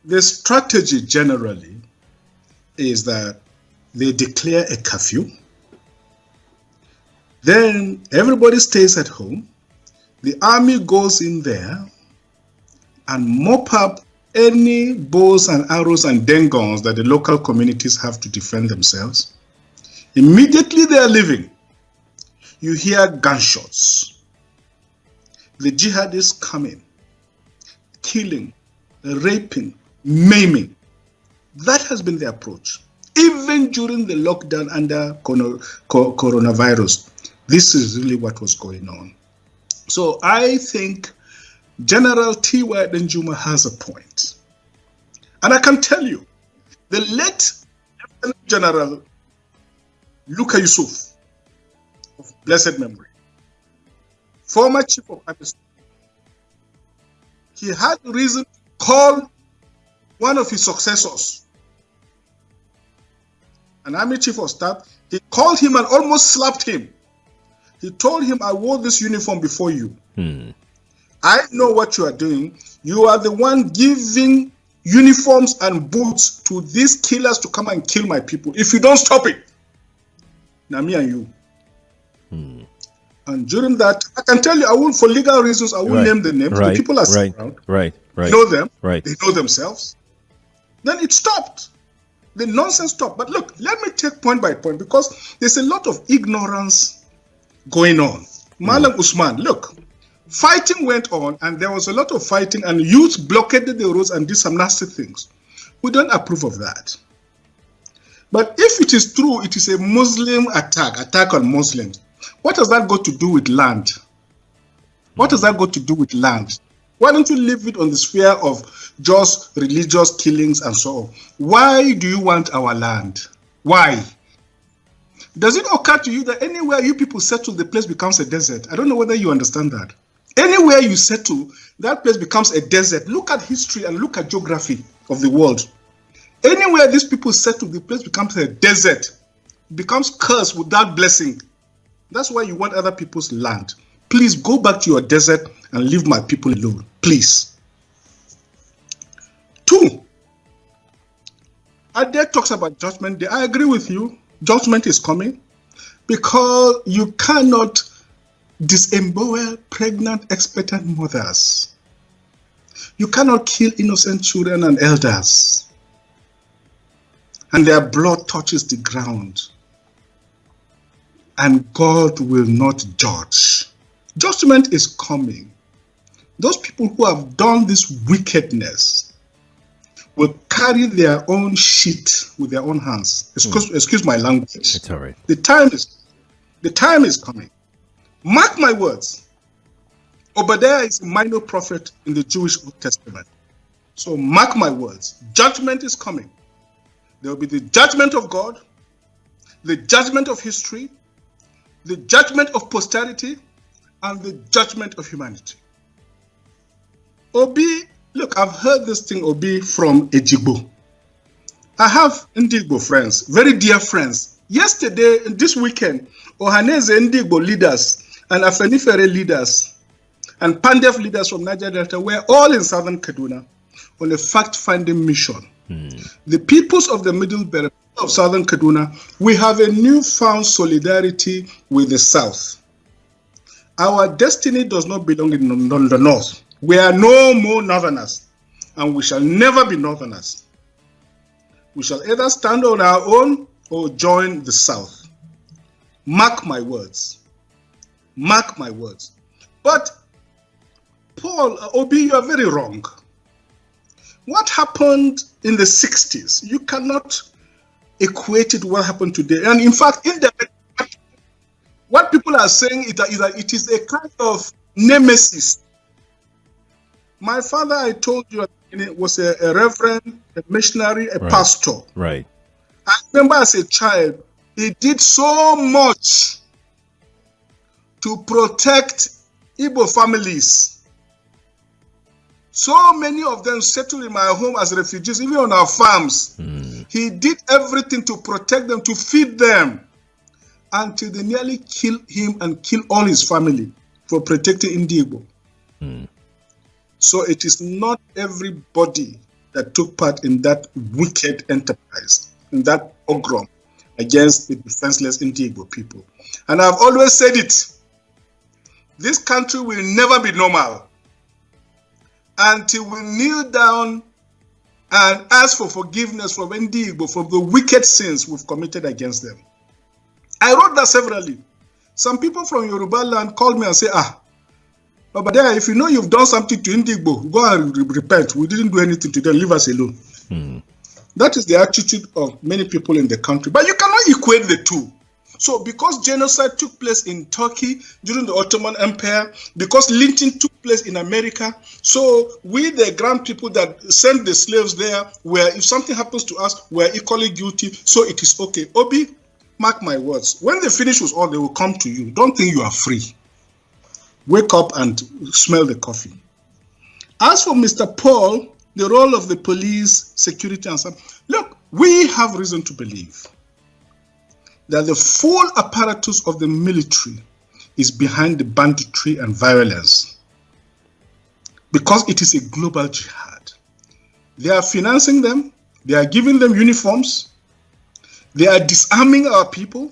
The strategy generally is that they declare a curfew. Then everybody stays at home. The army goes in there and mop up any bows and arrows and dengons that the local communities have to defend themselves. Immediately they are leaving, you hear gunshots. The jihadists coming, killing, raping, maiming. That has been the approach. Even during the lockdown under coronavirus, this is really what was going on. So I think General T.Y. Danjuma has a point. And I can tell you, the late General Luka Yusuf, of blessed memory, former chief of army staff, he had reason to call one of his successors, an army chief of staff. He called him and almost slapped him. He told him, I wore this uniform before you. I know what you are doing. You are the one giving uniforms and boots to these killers to come and kill my people. If you don't stop it, now me and you. And during that, I can tell you, I will, for legal reasons, I will name the names. The people are sitting around. They know them. They know themselves. Then it stopped. The nonsense stopped. But look, let me take point by point, because there's a lot of ignorance going on. Malam Usman, look, fighting went on, and there was a lot of fighting, and youth blockaded the roads and did some nasty things. We don't approve of that. But if it is true, it is a Muslim attack on Muslims. What does that got to do with land? What does that got to do with land? Why don't you leave it on the sphere of just religious killings and so on? Why do you want our land? Why? Does it occur to you that anywhere you people settle, the place becomes a desert? I don't know whether you understand that. Anywhere you settle, that place becomes a desert. Look at history and look at geography of the world. Anywhere these people settle, the place becomes a desert. It becomes cursed without blessing. That's why you want other people's land. Please go back to your desert and leave my people alone. Please. 2. Ade talks about judgment day. I agree with you. Judgment is coming, because you cannot disembowel pregnant, expectant mothers. You cannot kill innocent children and elders, and their blood touches the ground, and God will not judge. Judgment is coming. Those people who have done this wickedness will carry their own shit with their own hands. Excuse my language. It's all right. The time is coming. Mark my words. Obadiah is a minor prophet in the Jewish Old Testament. So mark my words. Judgment is coming. There will be the judgment of God, the judgment of history, the judgment of posterity, and the judgment of humanity. Obi, look, I've heard this thing, Obi, from Ejigbo. I have Ndigbo friends, very dear friends. Yesterday, this weekend, Ohaneze Ndigbo leaders and Afenifere leaders and Pandef leaders from Niger Delta were all in southern Kaduna on a fact-finding mission. The peoples of the Middle Belt of southern Kaduna, we have a newfound solidarity with the South. Our destiny does not belong in the North. We are no more Northerners, and we shall never be Northerners. We shall either stand on our own or join the South. Mark my words. Mark my words. But, Paul, Obi, you are very wrong. What happened in the 60s, you cannot equate it to what happened today. And in fact, what people are saying is that it is a kind of nemesis. My father, I told you, was a reverend, a missionary, a pastor. Right. I remember as a child, he did so much to protect Igbo families. So many of them settled in my home as refugees, even on our farms. He did everything to protect them, to feed them, until they nearly killed him and killed all his family for protecting Igbo. So it is not everybody that took part in that wicked enterprise, in that pogrom against the defenseless Indigbo people. And I've always said it, this country will never be normal until we kneel down and ask for forgiveness from Indigbo for the wicked sins we've committed against them. I wrote that severally. Some people from Yoruba land called me and say, but there, if you know you've done something to Indigbo, go and repent. We didn't do anything to them. Leave us alone. That is the attitude of many people in the country. But you cannot equate the two. So because genocide took place in Turkey during the Ottoman Empire, because lynching took place in America, so we, the grand people that sent the slaves there, where if something happens to us, we're equally guilty, so it is okay. Obi, mark my words, when they finish with all, they will come to you. Don't think you are free. Wake up and smell the coffee. As for Mr. Paul, the role of the police, security, and so on, look, we have reason to believe that the full apparatus of the military is behind the banditry and violence because it is a global jihad. They are financing them, they are giving them uniforms, they are disarming our people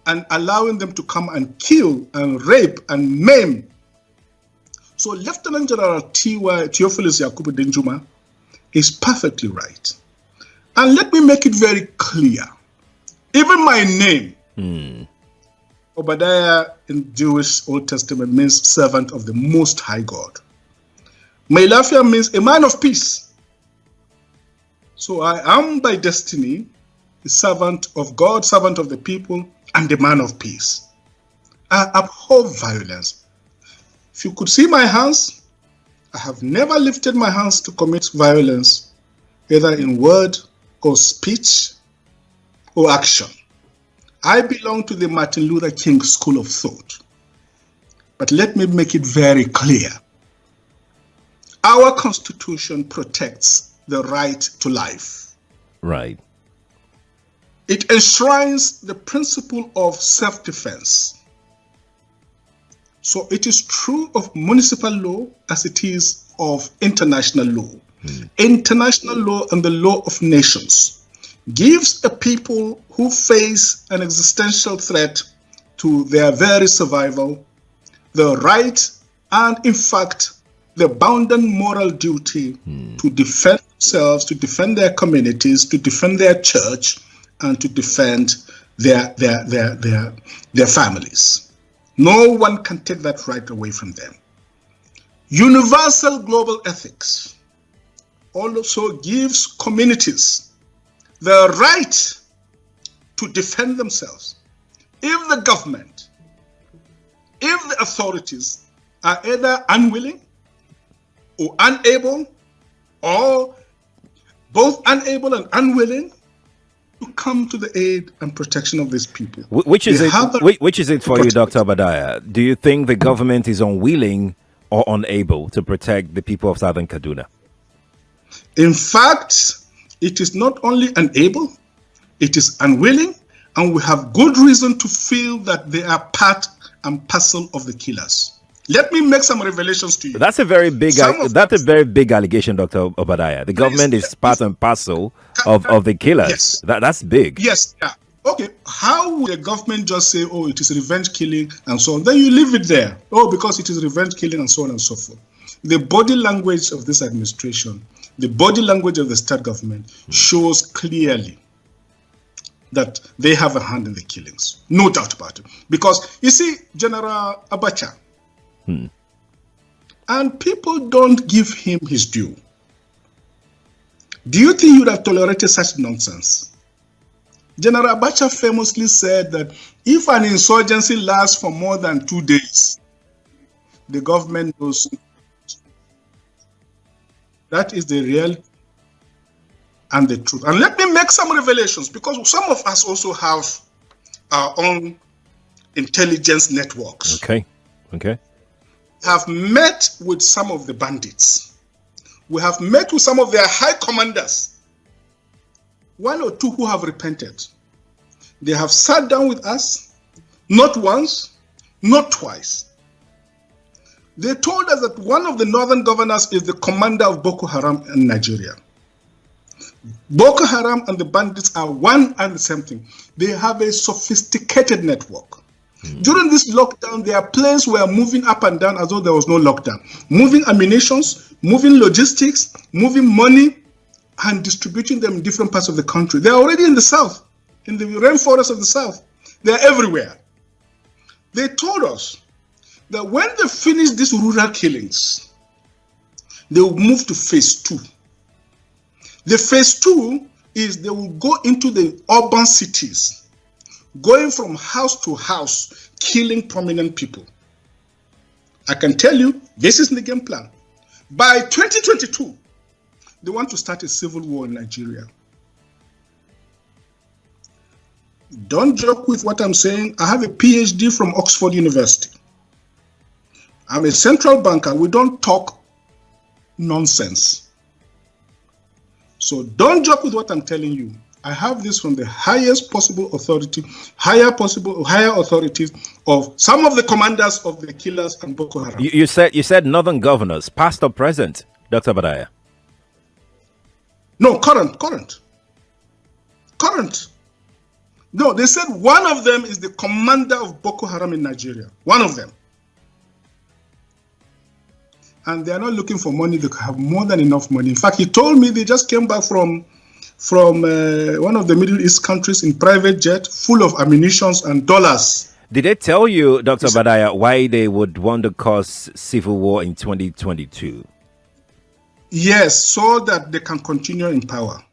and allowing them to come and kill and rape and maim. So Lieutenant General Theophilus Yakubu Denjuma is perfectly right. And let me make it very clear. Even my name, Obadiah in Jewish Old Testament means servant of the Most High God. Mailafia means a man of peace. So I am by destiny a servant of God, servant of the people, and a man of peace. I abhor violence. If you could see my hands, I have never lifted my hands to commit violence, either in word or speech or action. I belong to the Martin Luther King school of thought. But let me make it very clear. Our Constitution protects the right to life. Right. It enshrines the principle of self-defense. So it is true of municipal law as it is of international law. International law and the law of nations gives a people who face an existential threat to their very survival the right and, in fact, the bounden moral duty to defend themselves, to defend their communities, to defend their church, and to defend their families. No one can take that right away from them. Universal global ethics also gives communities the right to defend themselves if the government, if the authorities are either unwilling or unable, or both unable and unwilling to come to the aid and protection of these people. Which is it for you, Dr. Obadiah? Do you think the government is unwilling or unable to protect the people of Southern Kaduna? In fact, it is not only unable, it is unwilling, and we have good reason to feel that they are part and parcel of the killers. Let me make some revelations to you. That's a very big allegation, Dr. Obadiah. The government is part and parcel of the killers. Yes. That's big. Yes. Yeah. Okay. How would the government just say, oh, it is revenge killing and so on? Then you leave it there. Oh, because it is revenge killing and so on and so forth. The body language of this administration, the body language of the state government shows clearly that they have a hand in the killings. No doubt about it. Because, you see, General Abacha, and people don't give him his due. Do you think you would have tolerated such nonsense? General Abacha famously said that if an insurgency lasts for more than 2 days, the government knows. That is the real and the truth. And let me make some revelations, because some of us also have our own intelligence networks. Okay. Have met with some of the bandits. We have met with some of their high commanders. 1 or 2 who have repented. They have sat down with us, not once, not twice. They told us that one of the northern governors is the commander of Boko Haram in Nigeria. Boko Haram and the bandits are one and the same thing. They have a sophisticated network. During this lockdown, their planes were moving up and down as though there was no lockdown. Moving ammunitions, moving logistics, moving money, and distributing them in different parts of the country. They're already in the south, in the rainforest of the south. They're everywhere. They told us that when they finish these rural killings, they will move to phase 2. The phase 2 is they will go into the urban cities, going from house to house, killing prominent people. I can tell you, this is the game plan. By 2022, they want to start a civil war in Nigeria. Don't joke with what I'm saying. I have a PhD from Oxford University. I'm a central banker. We don't talk nonsense. So don't joke with what I'm telling you. I have this from the highest possible authority, higher authorities of some of the commanders of the killers and Boko Haram. You said northern governors, past or present, Dr. Badaya? No, current. No, they said one of them is the commander of Boko Haram in Nigeria. One of them. And they are not looking for money. They have more than enough money. In fact, he told me they just came back from one of the Middle East countries in private jet, full of ammunitions and dollars. Did they tell you, Dr. Badaya, why they would want to cause civil war in 2022? Yes, so that they can continue in power.